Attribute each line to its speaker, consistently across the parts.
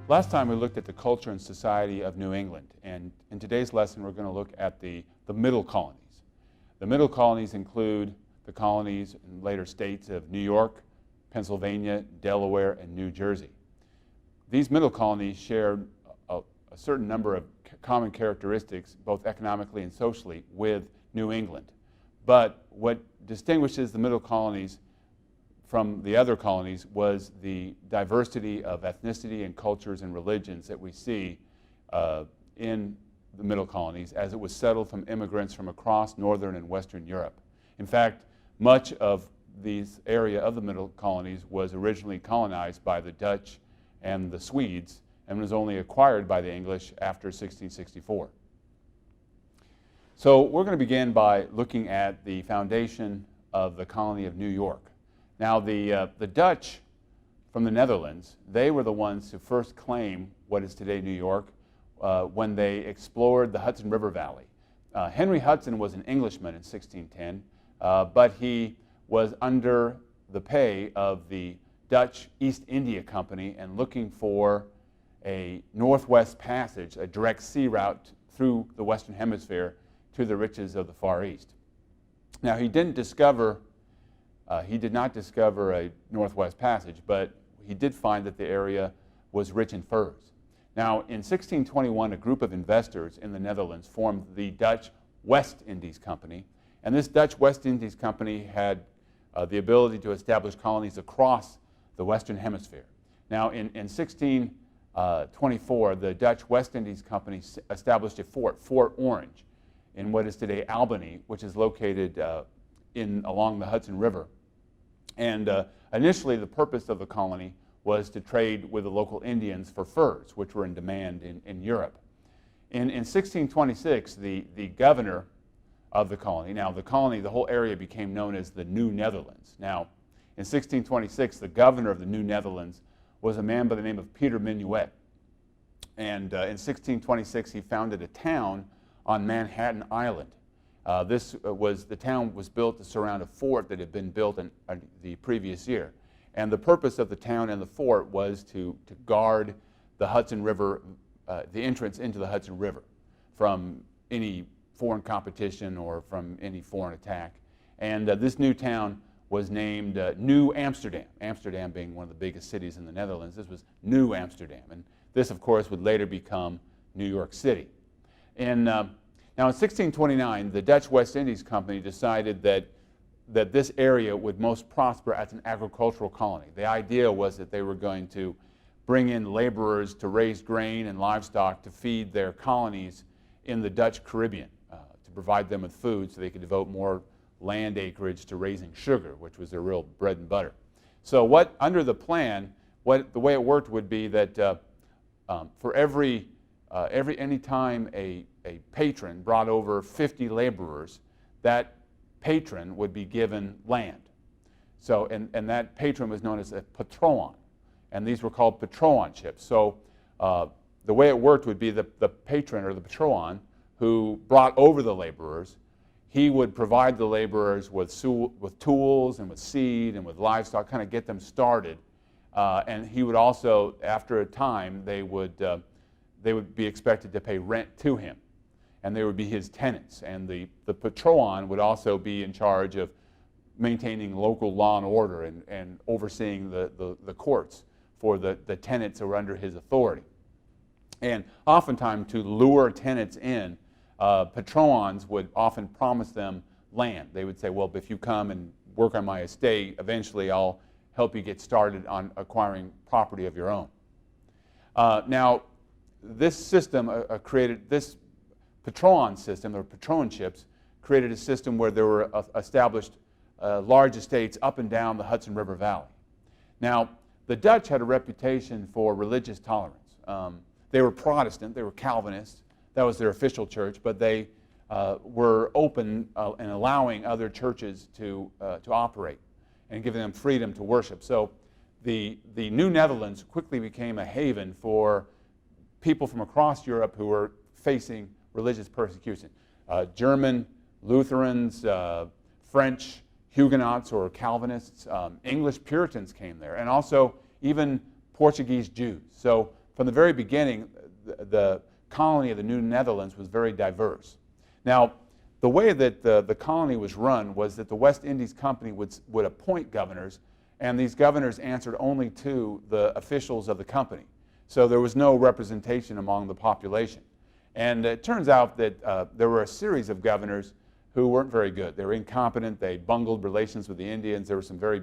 Speaker 1: Last time we looked at the culture and society of New England, and in today's lesson we're going to look at the middle colonies. The middle colonies include the colonies and later states of New York, Pennsylvania, Delaware, and New Jersey. These middle colonies shared a certain number of common characteristics, both economically and socially, with New England. But what distinguishes the middle colonies from the other colonies was the diversity of ethnicity and cultures and religions that we see in the middle colonies as it was settled from immigrants from across northern and western Europe. In fact, much of this area of the middle colonies was originally colonized by the Dutch and the Swedes and was only acquired by the English after 1664. So we're going to begin by looking at the foundation of the colony of New York. Now the Dutch from the Netherlands, they were the ones who first claimed what is today New York when they explored the Hudson River Valley. Henry Hudson was an Englishman in 1610, but he was under the pay of the Dutch East India Company and looking for a northwest passage, a direct sea route through the Western Hemisphere to the riches of the Far East. Now he did not discover a northwest passage, but he did find that the area was rich in furs. Now in 1621, a group of investors in the Netherlands formed the Dutch West Indies Company, and this Dutch West Indies Company had the ability to establish colonies across the Western Hemisphere. Now in 1624, the Dutch West Indies Company established a fort, Fort Orange, in what is today Albany, which is located along the Hudson River. And initially the purpose of the colony was to trade with the local Indians for furs, which were in demand in Europe. In 1626, the governor of the colony, now the whole area became known as the New Netherlands. Now in 1626, the governor of the New Netherlands was a man by the name of Peter Minuit. And in 1626, he founded a town on Manhattan Island. The town was built to surround a fort that had been built in the previous year. And the purpose of the town and the fort was to guard the Hudson River, the entrance into the Hudson River from any foreign competition or from any foreign attack. And this new town was named New Amsterdam, Amsterdam being one of the biggest cities in the Netherlands. This was New Amsterdam. And this, of course, would later become New York City. Now in 1629, the Dutch West Indies Company decided that this area would most prosper as an agricultural colony. The idea was that they were going to bring in laborers to raise grain and livestock to feed their colonies in the Dutch Caribbean, to provide them with food so they could devote more land acreage to raising sugar, which was their real bread and butter. So under the plan, the way it worked would be that for any time a patron brought over 50 laborers, that patron would be given land. So, and that patron was known as a patron, and these were called patronships. So the way it worked would be the patron or the patron who brought over the laborers, he would provide the laborers with tools and with seed and with livestock, kind of get them started. And he would also, after a time, they would be expected to pay rent to him, and they would be his tenants. And the patron would also be in charge of maintaining local law and order and overseeing the courts for the tenants who were under his authority. And oftentimes, to lure tenants in, patrons would often promise them land. They would say, well, if you come and work on my estate, eventually I'll help you get started on acquiring property of your own. Now, this system this patron system, or patronships, created a system where there were established large estates up and down the Hudson River Valley. Now, the Dutch had a reputation for religious tolerance. They were Protestant, they were Calvinists, that was their official church, but they were open and allowing other churches to operate and giving them freedom to worship. So the New Netherlands quickly became a haven for people from across Europe who were facing religious persecution. German Lutherans, French Huguenots or Calvinists, English Puritans came there, and also even Portuguese Jews. So from the very beginning, the colony of the New Netherlands was very diverse. Now, the way that the colony was run was that the West Indies Company would appoint governors, and these governors answered only to the officials of the company. So there was no representation among the population. And it turns out that there were a series of governors who weren't very good. They were incompetent. They bungled relations with the Indians. There were some very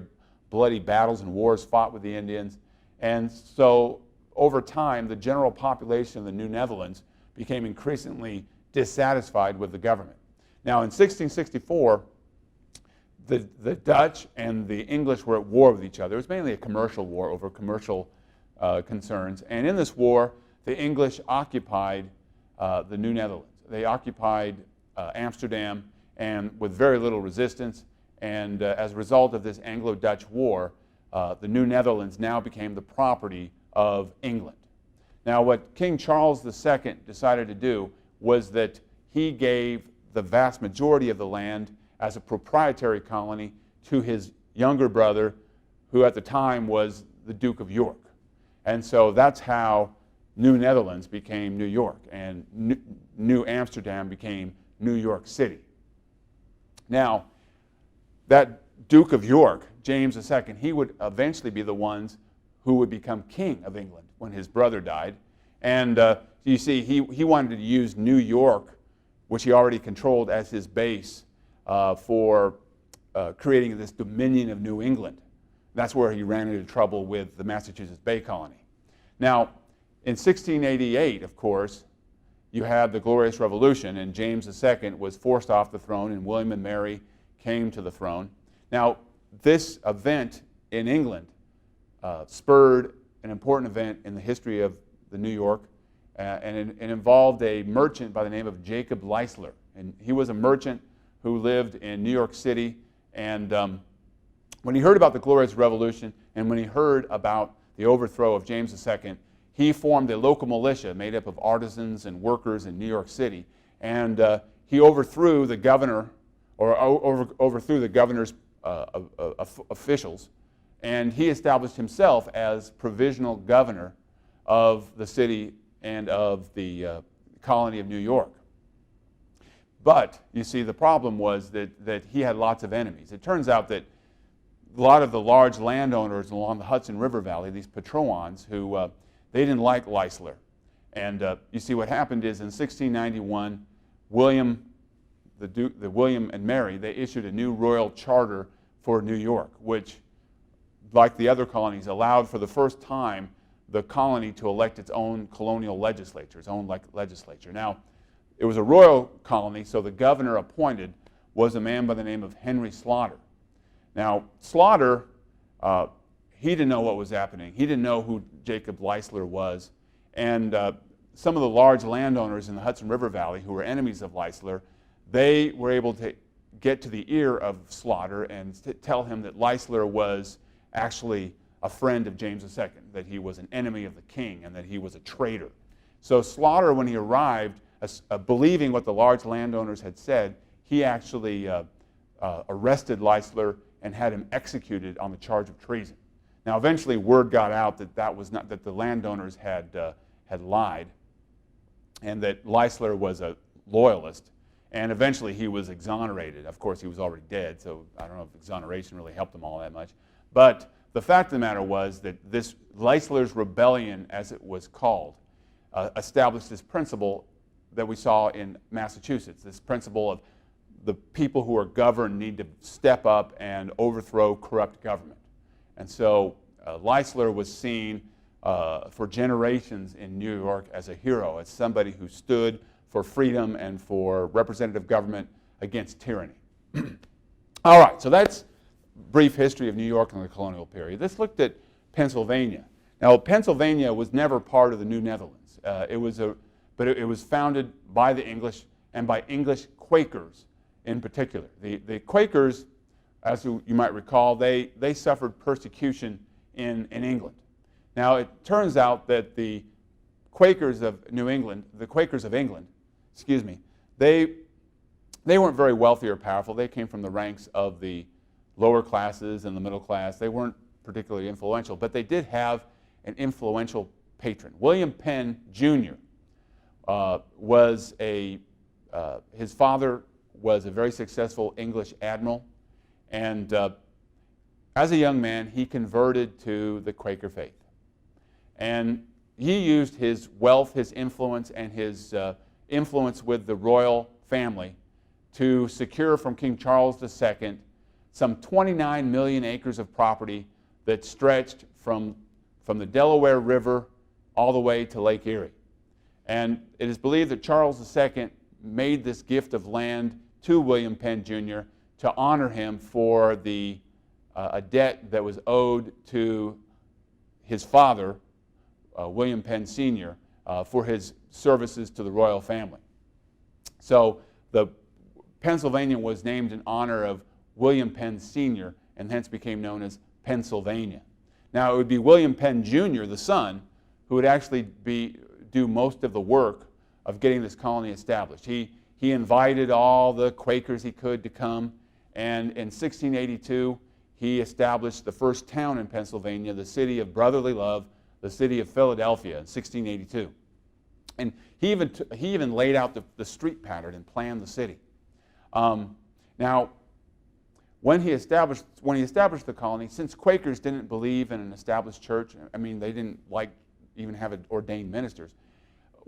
Speaker 1: bloody battles and wars fought with the Indians. And so over time, the general population of the New Netherlands became increasingly dissatisfied with the government. Now, in 1664, the Dutch and the English were at war with each other. It was mainly a commercial war over commercial concerns. And in this war, the English occupied the New Netherlands. They occupied Amsterdam, and with very little resistance. And as a result of this Anglo-Dutch war, the New Netherlands now became the property of England. Now, what King Charles II decided to do was that he gave the vast majority of the land as a proprietary colony to his younger brother, who at the time was the Duke of York. And so that's how New Netherlands became New York, and New Amsterdam became New York City. Now, that Duke of York, James II, he would eventually be the ones who would become King of England when his brother died. And you see, he wanted to use New York, which he already controlled, as his base for creating this Dominion of New England. That's where he ran into trouble with the Massachusetts Bay Colony. Now, in 1688, of course, you had the Glorious Revolution, and James II was forced off the throne, and William and Mary came to the throne. Now, this event in England spurred an important event in the history of the New York, and it involved a merchant by the name of Jacob Leisler. And he was a merchant who lived in New York City, and when he heard about the Glorious Revolution, and when he heard about the overthrow of James II, he formed a local militia made up of artisans and workers in New York City, and he overthrew the governor, or overthrew the governor's officials, and he established himself as provisional governor of the city and of the colony of New York. But, you see, the problem was that he had lots of enemies. It turns out that a lot of the large landowners along the Hudson River Valley, these patrons, who they didn't like Leisler. And you see, what happened is in 1691, William and Mary, they issued a new royal charter for New York, which, like the other colonies, allowed for the first time the colony to elect its own colonial legislature, its own legislature. Now, it was a royal colony, so the governor appointed was a man by the name of Henry Slaughter. Now, Slaughter, he didn't know what was happening. He didn't know who Jacob Leisler was. And some of the large landowners in the Hudson River Valley who were enemies of Leisler, they were able to get to the ear of Slaughter and tell him that Leisler was actually a friend of James II, that he was an enemy of the king, and that he was a traitor. So Slaughter, when he arrived, believing what the large landowners had said, he actually arrested Leisler and had him executed on the charge of treason. Now, eventually, word got out that that the landowners had lied, and that Leisler was a loyalist. And eventually, he was exonerated. Of course, he was already dead, so I don't know if exoneration really helped him all that much. But the fact of the matter was that this Leisler's rebellion, as it was called, established this principle that we saw in Massachusetts. This principle of the people who are governed need to step up and overthrow corrupt government. And so Leisler was seen for generations in New York as a hero, as somebody who stood for freedom and for representative government against tyranny. All right, so that's brief history of New York in the colonial period. Let's look at Pennsylvania. Now, Pennsylvania was never part of the New Netherlands. But it was founded by the English and by English Quakers in particular. The Quakers, as you might recall, they suffered persecution in England. Now, it turns out that the Quakers of England, they weren't very wealthy or powerful. They came from the ranks of the lower classes and the middle class. They weren't particularly influential, but they did have an influential patron. William Penn Jr. His father was a very successful English admiral, and as a young man, he converted to the Quaker faith. And he used his wealth, his influence, and his influence with the royal family to secure from King Charles II some 29 million acres of property that stretched from the Delaware River all the way to Lake Erie. And it is believed that Charles II made this gift of land to William Penn Jr. to honor him for a debt that was owed to his father, William Penn Sr., for his services to the royal family. So the Pennsylvania was named in honor of William Penn Sr. and hence became known as Pennsylvania. Now it would be William Penn Jr., the son, who would actually do most of the work of getting this colony established. He invited all the Quakers he could to come, and in 1682 he established the first town in Pennsylvania, the city of brotherly love, the city of Philadelphia, in 1682. And he even laid out the street pattern and planned the city. Now, when he established the colony, since Quakers didn't believe in an established church, I mean, they didn't even have ordained ministers.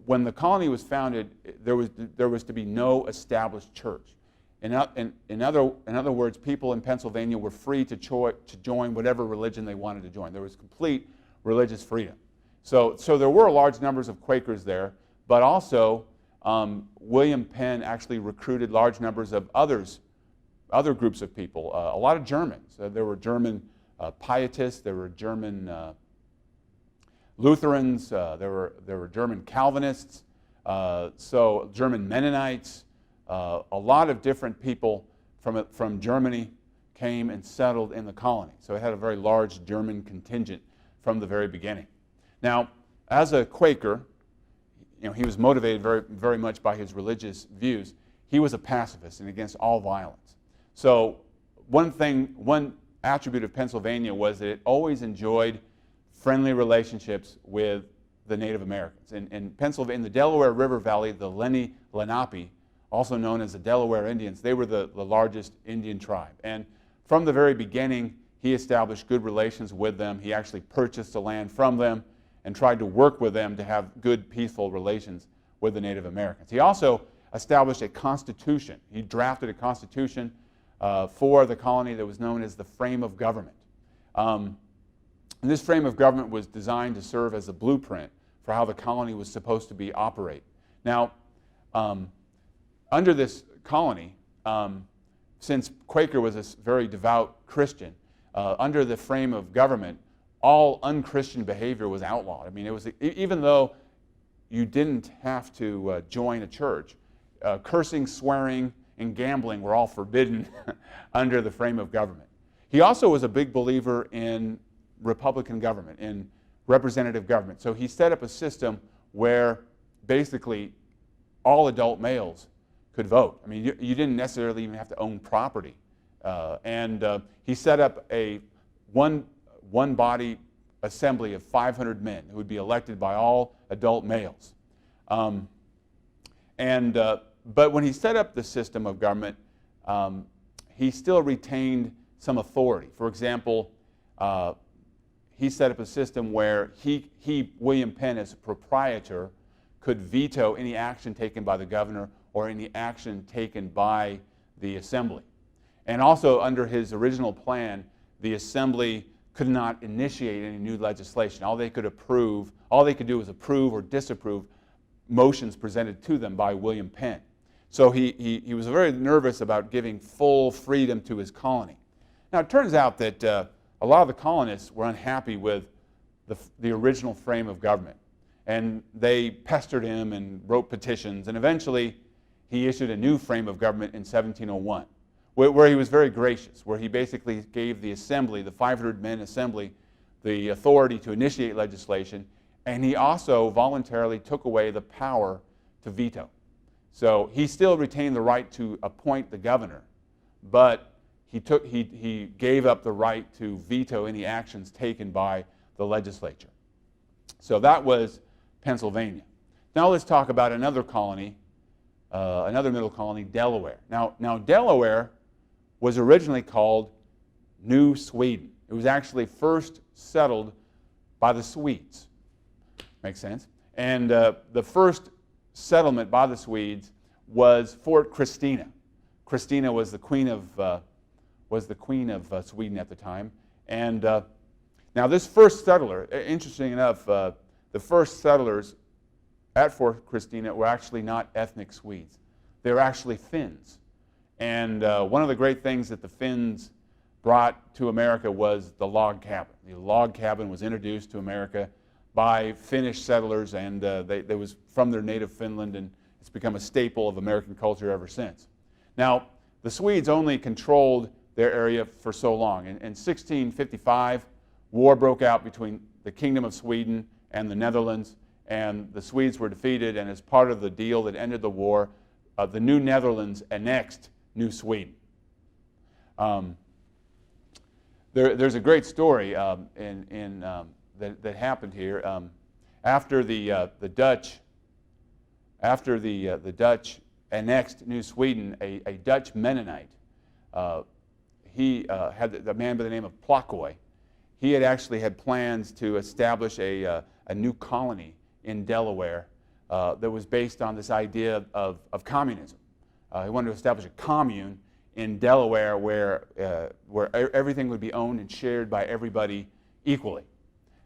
Speaker 1: When the colony was founded, there was to be no established church. In other words, people in Pennsylvania were free to join whatever religion they wanted to join. There was complete religious freedom. So there were large numbers of Quakers there, but also William Penn actually recruited large numbers of other groups of people, a lot of Germans. There were German Pietists, there were German Lutherans, there were German Calvinists, so German Mennonites. A lot of different people from Germany came and settled in the colony. So it had a very large German contingent from the very beginning. Now, as a Quaker, he was motivated very, very much by his religious views. He was a pacifist and against all violence. So one attribute of Pennsylvania was that it always enjoyed friendly relationships with the Native Americans. In Pennsylvania, in the Delaware River Valley, the Lenape, also known as the Delaware Indians, they were the largest Indian tribe. And from the very beginning, he established good relations with them. He actually purchased the land from them and tried to work with them to have good, peaceful relations with the Native Americans. He also established a constitution. He drafted a constitution for the colony that was known as the frame of government. And this frame of government was designed to serve as a blueprint for how the colony was supposed to operate. Now, under this colony, since Quaker was a very devout Christian, under the frame of government, all unchristian behavior was outlawed. I mean, it was even though you didn't have to join a church, cursing, swearing, and gambling were all forbidden under the frame of government. He also was a big believer in Republican government, in representative government. So he set up a system where basically all adult males could vote. I mean, you didn't necessarily even have to own property. He set up a one-body assembly of 500 men who would be elected by all adult males. But when he set up the system of government, he still retained some authority. For example, he set up a system where William Penn, as a proprietor, could veto any action taken by the governor or any action taken by the assembly. And also, under his original plan, the assembly could not initiate any new legislation. All they could do was approve or disapprove motions presented to them by William Penn. So he was very nervous about giving full freedom to his colony. Now, it turns out that a lot of the colonists were unhappy with the original frame of government. And they pestered him and wrote petitions. And eventually, he issued a new frame of government in 1701, where he was very gracious, where he basically gave the assembly, the 500-man assembly, the authority to initiate legislation. And he also voluntarily took away the power to veto. So he still retained the right to appoint the governor, but he gave up the right to veto any actions taken by the legislature. So that was Pennsylvania. Now let's talk about another colony, another middle colony, Delaware. Now Delaware was originally called New Sweden. It was actually first settled by the Swedes. Makes sense? And the first settlement by the Swedes was Fort Christina. Christina was the queen of Sweden at the time. And now this first settler, interesting enough, the first settlers at Fort Christina were actually not ethnic Swedes. They were actually Finns. And one of the great things that the Finns brought to America was the log cabin. The log cabin was introduced to America by Finnish settlers, and they was from their native Finland, and it's become a staple of American culture ever since. Now, the Swedes only controlled their area for so long. In 1655, war broke out between the Kingdom of Sweden and the Netherlands, and the Swedes were defeated, and as part of the deal that ended the war, the New Netherlands annexed New Sweden. There's a great story that happened here. After the Dutch annexed New Sweden, a Dutch Mennonite, he had a man by the name of Plockhoy. He had actually had plans to establish a new colony in Delaware that was based on this idea of communism. He wanted to establish a commune in Delaware where everything would be owned and shared by everybody equally.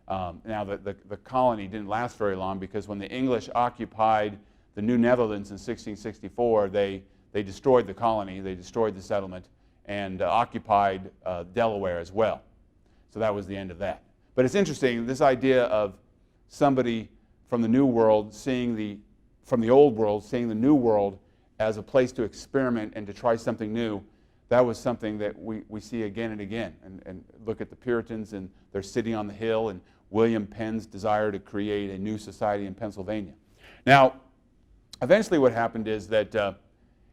Speaker 1: Now, the colony didn't last very long, because when the English occupied the New Netherlands in 1664, they destroyed the colony, they destroyed the settlement, and occupied Delaware as well. So that was the end of that. But it's interesting, this idea of somebody from the New World from the Old World seeing the New World as a place to experiment and to try something new, that was something that we see again and again. And look at the Puritans and their city on the hill, and William Penn's desire to create a new society in Pennsylvania. Now, eventually what happened is that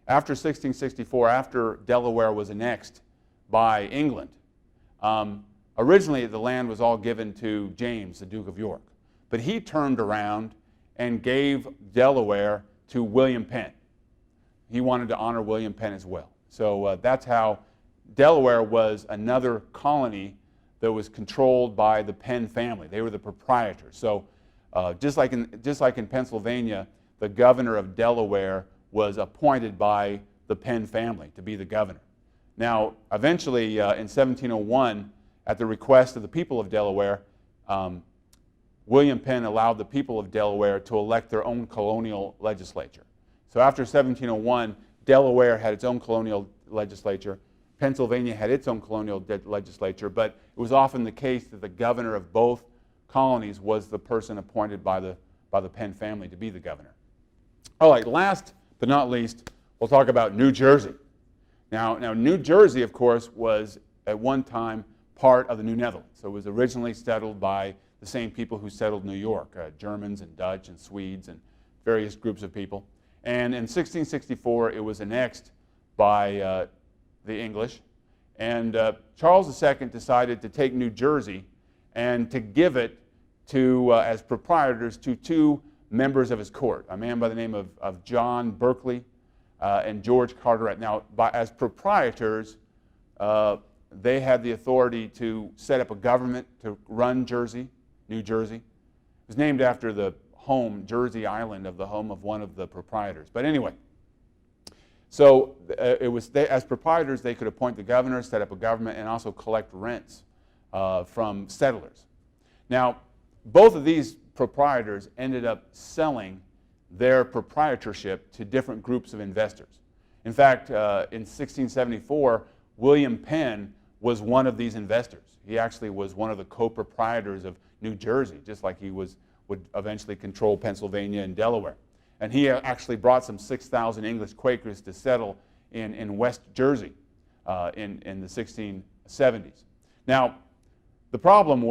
Speaker 1: after 1664, after Delaware was annexed by England, originally the land was all given to James, the Duke of York. But he turned around and gave Delaware to William Penn. He wanted to honor William Penn as well. So that's how Delaware was another colony that was controlled by the Penn family. They were the proprietors. So just like in Pennsylvania, the governor of Delaware was appointed by the Penn family to be the governor. Now, eventually, in 1701, at the request of the people of Delaware, William Penn allowed the people of Delaware to elect their own colonial legislature. So after 1701, Delaware had its own colonial legislature. Pennsylvania had its own colonial legislature, but it was often the case that the governor of both colonies was the person appointed by the Penn family to be the governor. All right, last but not least, we'll talk about New Jersey. Now New Jersey, of course, was at one time part of the New Netherlands. So it was originally settled by the same people who settled New York, Germans and Dutch and Swedes and various groups of people. And in 1664, it was annexed by the English. And Charles II decided to take New Jersey and to give it to, as proprietors to two members of his court, a man by the name of John Berkeley and George Carteret. Now, as proprietors, they had the authority to set up a government to run New Jersey. It was named after the home, Jersey Island, of the home of one of the proprietors. But anyway, so as proprietors, they could appoint the governor, set up a government, and also collect rents from settlers. Now, both of these proprietors ended up selling their proprietorship to different groups of investors. In fact, in 1674, William Penn was one of these investors. He actually was one of the co-proprietors of New Jersey, just like he would eventually control Pennsylvania and Delaware. And he actually brought some 6,000 English Quakers to settle in West Jersey in the 1670s. Now, the problem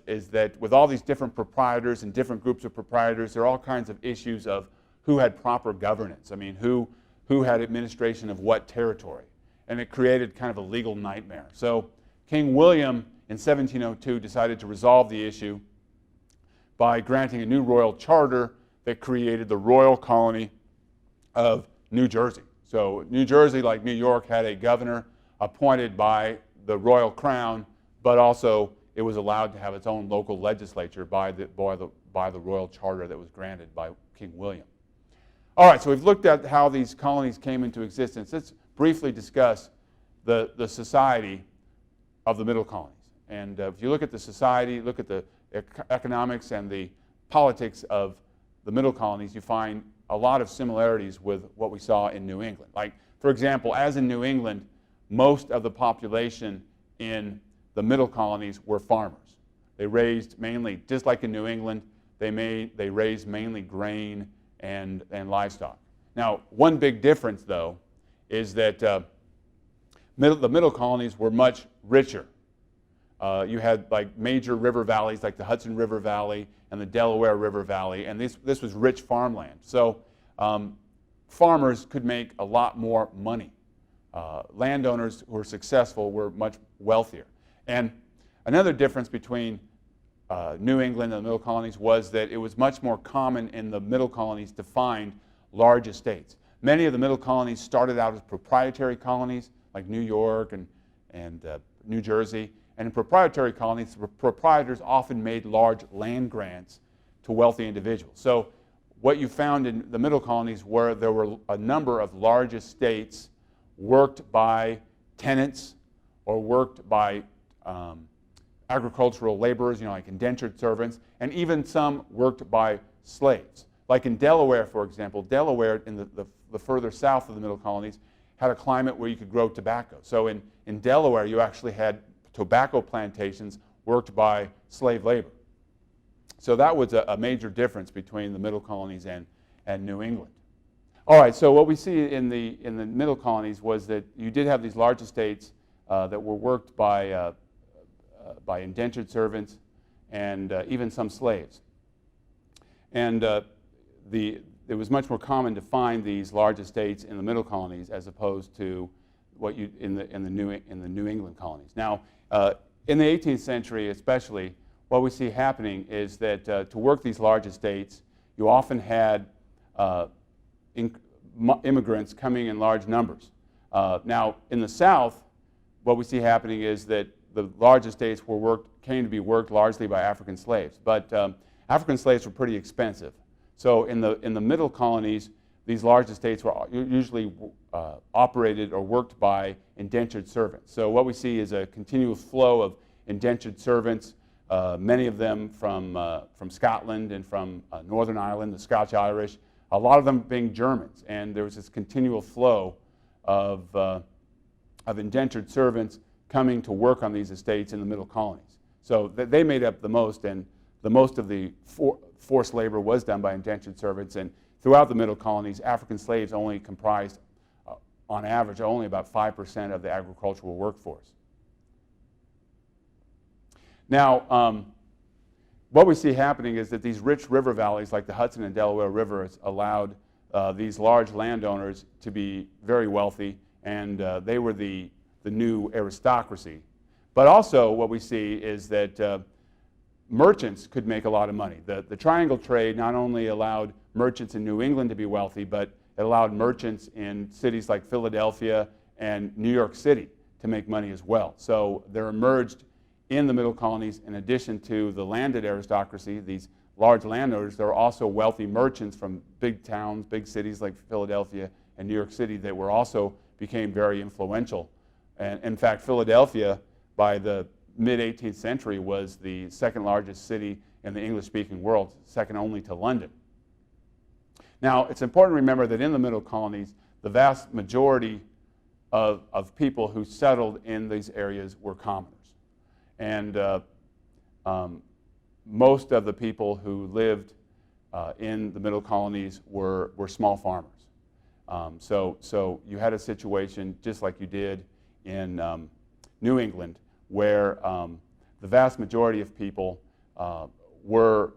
Speaker 1: is that with all these different proprietors and different groups of proprietors, there are all kinds of issues of who had proper governance. I mean, who had administration of what territory. And it created kind of a legal nightmare. So King William in 1702 decided to resolve the issue by granting a new royal charter that created the royal colony of New Jersey. So New Jersey, like New York, had a governor appointed by the royal crown, but also it was allowed to have its own local legislature by the royal charter that was granted by King William. All right, so we've looked at how these colonies came into existence. Let's briefly discuss the society of the middle colonies. And if you look at the society, look at the economics and the politics of the middle colonies, you find a lot of similarities with what we saw in New England. Like, for example, as in New England, most of the population in the middle colonies were farmers. They raised mainly, just like in New England, they raised mainly grain and livestock. Now, one big difference, though, is that the middle colonies were much richer. You had like major river valleys like the Hudson River Valley and the Delaware River Valley, and this was rich farmland. So farmers could make a lot more money. Landowners who were successful were much wealthier. And another difference between New England and the middle colonies was that it was much more common in the middle colonies to find large estates. Many of the middle colonies started out as proprietary colonies, like New York and New Jersey. And in proprietary colonies, the proprietors often made large land grants to wealthy individuals. So what you found in the middle colonies were there were a number of large estates worked by tenants or worked by agricultural laborers, like indentured servants, and even some worked by slaves. Like in Delaware, for example, Delaware in the further south of the middle colonies had a climate where you could grow tobacco. So in Delaware, you actually had tobacco plantations worked by slave labor. So that was a major difference between the middle colonies and New England. All right, so what we see in the middle colonies was that you did have these large estates that were worked by indentured servants and even some slaves. And it was much more common to find these large estates in the middle colonies as opposed to what you in the New England colonies. Now, in the 18th century, especially, what we see happening is that to work these large estates, you often had immigrants coming in large numbers. Now, in the South, what we see happening is that the large estates came to be worked largely by African slaves, but African slaves were pretty expensive. So in the middle colonies, these large estates were usually operated or worked by indentured servants. So what we see is a continuous flow of indentured servants, many of them from Scotland and from Northern Ireland, the Scotch-Irish, a lot of them being Germans. And there was this continual flow of indentured servants coming to work on these estates in the middle colonies. So they made up the most, and the most of the forced labor was done by indentured servants. And throughout the middle colonies, African slaves only comprised, on average, only about 5% of the agricultural workforce. Now, what we see happening is that these rich river valleys, like the Hudson and Delaware rivers, allowed these large landowners to be very wealthy, and they were the new aristocracy. But also what we see is that merchants could make a lot of money. The triangle trade not only allowed merchants in New England to be wealthy, but it allowed merchants in cities like Philadelphia and New York City to make money as well. So there emerged in the middle colonies, in addition to the landed aristocracy, these large landowners, there were also wealthy merchants from big towns, big cities like Philadelphia and New York City that were also became very influential. And in fact, Philadelphia, by the mid-18th century, was the second largest city in the English-speaking world, second only to London. Now, it's important to remember that in the middle colonies, the vast majority of people who settled in these areas were commoners. And most of the people who lived in the middle colonies were small farmers. So you had a situation just like you did in New England, where the vast majority of people were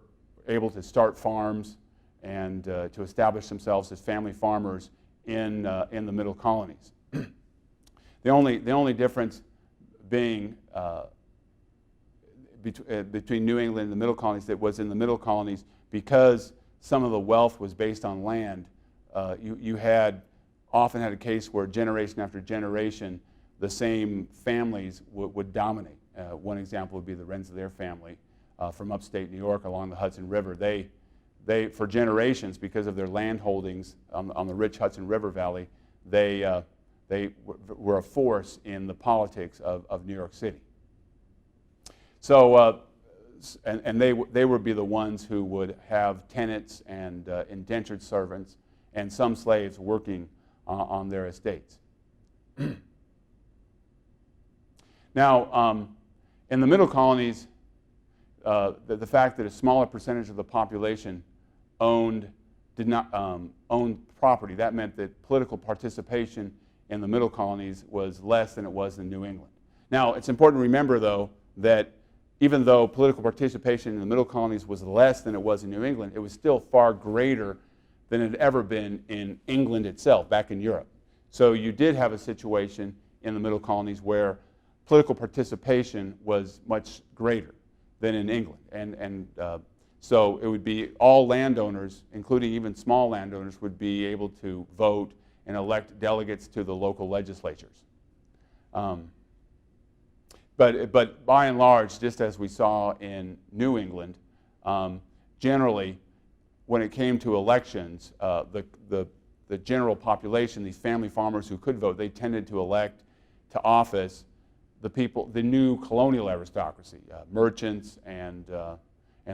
Speaker 1: able to start farms and to establish themselves as family farmers in the middle colonies. The only difference being between New England and the Middle Colonies that was in the Middle Colonies, because some of the wealth was based on land, you often had a case where generation after generation, the same families would dominate. One example would be the Rensselaer family from upstate New York along the Hudson River. They for generations, because of their land holdings on the rich Hudson River Valley, they were a force in the politics of New York City. So, and they would be the ones who would have tenants and indentured servants and some slaves working on their estates. Now, in the Middle Colonies, the fact that a smaller percentage of the population owned property, that meant that political participation in the Middle Colonies was less than it was in New England. Now, it's important to remember, though, that even though political participation in the Middle Colonies was less than it was in New England, it was still far greater than it had ever been in England itself, back in Europe. So you did have a situation in the Middle Colonies where political participation was much greater than in England. And so it would be all landowners, including even small landowners, would be able to vote and elect delegates to the local legislatures. But by and large, just as we saw in New England, generally, when it came to elections, the general population, these family farmers who could vote, they tended to elect to office the new colonial aristocracy, merchants and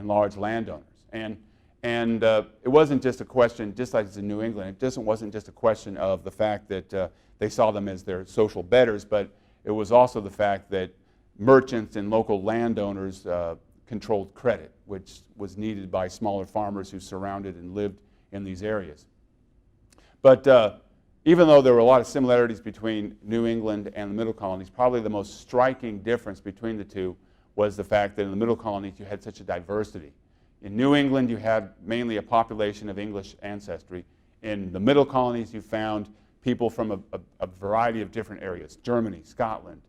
Speaker 1: large landowners. And it wasn't just a question, just like it's in New England, it wasn't just a question of the fact that they saw them as their social betters, but it was also the fact that merchants and local landowners controlled credit, which was needed by smaller farmers who surrounded and lived in these areas. But even though there were a lot of similarities between New England and the Middle Colonies, probably the most striking difference between the two was the fact that in the Middle Colonies you had such a diversity. In New England you had mainly a population of English ancestry. In the Middle Colonies you found people from a variety of different areas: Germany, Scotland,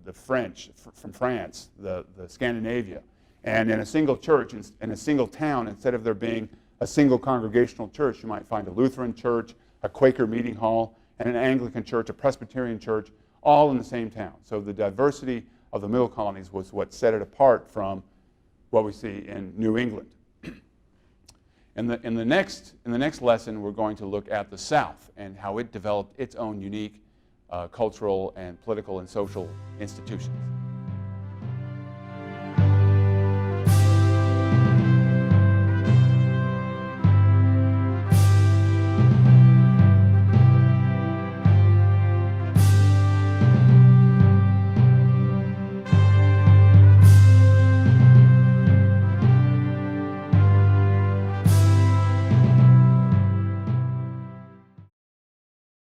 Speaker 1: the French from France, the Scandinavia. And in a single church, in a single town, instead of there being a single congregational church, you might find a Lutheran church, a Quaker meeting hall, and an Anglican church, a Presbyterian church, all in the same town. So the diversity of the Middle Colonies was what set it apart from what we see in New England. In the next lesson, we're going to look at the South and how it developed its own unique cultural and political and social institutions.